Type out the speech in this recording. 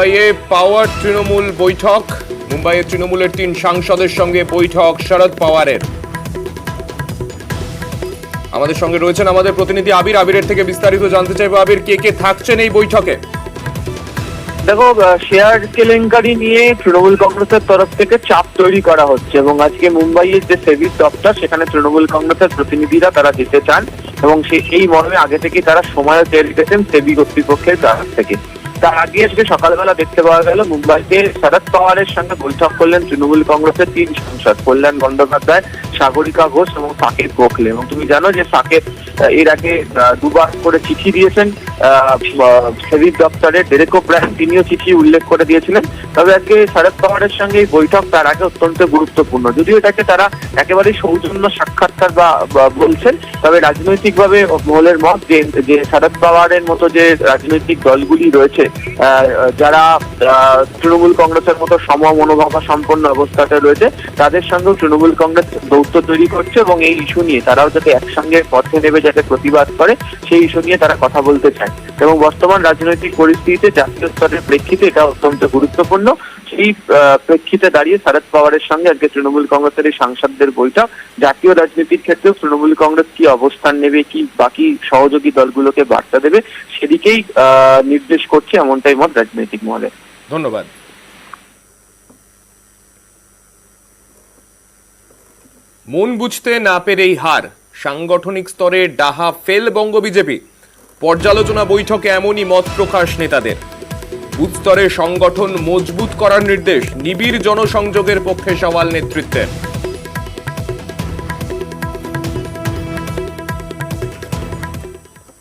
মুম্বাইয়ে পাওয়ার তৃণমূল বৈঠক। মুম্বাইয়ে তৃণমূলের 3 সাংসদের সঙ্গে বৈঠক শরদ পাওয়ারের। আমাদের সঙ্গে রয়েছেন আমাদের প্রতিনিধি আবির। আবিরের থেকে বিস্তারিত জানতে চাইবো। আবির, কে কে থাকছেন এই বৈঠকে? দেখো, শেয়ার কেলেঙ্কারি নিয়ে তৃণমূল কংগ্রেসের তরফ থেকে চাপ তৈরি করা হচ্ছে এবং আজকে মুম্বাইয়ের যে সেবির দপ্তর, সেখানে তৃণমূল কংগ্রেসের প্রতিনিধিরা তারা যেতে চান এবং এই মর্মে আগে থেকেই তারা সময়ও চেয়ে রেখেছেন সেবি কর্তৃপক্ষের তরফ থেকে। তার আগে আজকে সকালবেলা দেখতে পাওয়া গেল মুম্বাইতে শরদ পাওয়ারের সঙ্গে বৈঠক করলেন তৃণমূল কংগ্রেসের 3 সাংসদ, কল্যাণ বন্দ্যোপাধ্যায়, সাগরিকা ঘোষ এবং সাকেত গোখলে। এবং তুমি জানো যে সাকেত এর আগে 2 বার করে চিঠি দিয়েছেন সেবির দপ্তরে। ডেরেক ওব্রায়ান তিনিও চিঠি উল্লেখ করে দিয়েছিলেন। তবে আজকে শরদ পাওয়ারের সঙ্গে এই বৈঠক তার আগে অত্যন্ত গুরুত্বপূর্ণ। যদিও এটাকে তারা একেবারেই সৌজন্য সাক্ষাৎকার বা বলছেন, তবে রাজনৈতিকভাবে মহলের মত যে শরদ পাওয়ারের মতো যে রাজনৈতিক দলগুলি রয়েছে, যারা তৃণমূল কংগ্রেসের মতো সমমনোভাবা সম্পন্ন অবস্থাতে রয়েছে, তাদের সঙ্গেও তৃণমূল কংগ্রেস দৌত্য তৈরি করছে এবং এই ইস্যু নিয়ে তারাও যাতে একসঙ্গে পথে নেমে যাতে প্রতিবাদ করে, সেই ইস্যু নিয়ে তারা কথা বলতে চায়। এবং বর্তমান রাজনৈতিক পরিস্থিতিতে জাতীয় স্তরের প্রেক্ষিতে এটা অত্যন্ত গুরুত্বপূর্ণ। সেই প্রেক্ষিতে দাঁড়িয়ে শরদ পাওয়ারের সঙ্গে আজকে তৃণমূল কংগ্রেসের এই সাংসদদের বৈঠক। জাতীয় রাজনীতির ক্ষেত্রেও তৃণমূল কংগ্রেস কি অবস্থান নেবে, কি বাকি সহযোগী দলগুলোকে বার্তা দেবে, সেদিকেই নির্দেশ করছে, এমনটাই মত রাজনৈতিক মহলে। ধন্যবাদ। মন বুঝতে না পেরেই হার, সাংগঠনিক স্তরে ডাহা ফেল বঙ্গ বিজেপি। পর্যালোচনা বৈঠকে এমনই মত প্রকাশ নেতাদের। বুথ স্তরে সংগঠন মজবুত করার নির্দেশ, নিবিড় জনসংযোগের পক্ষে সওয়াল নেতৃত্বের।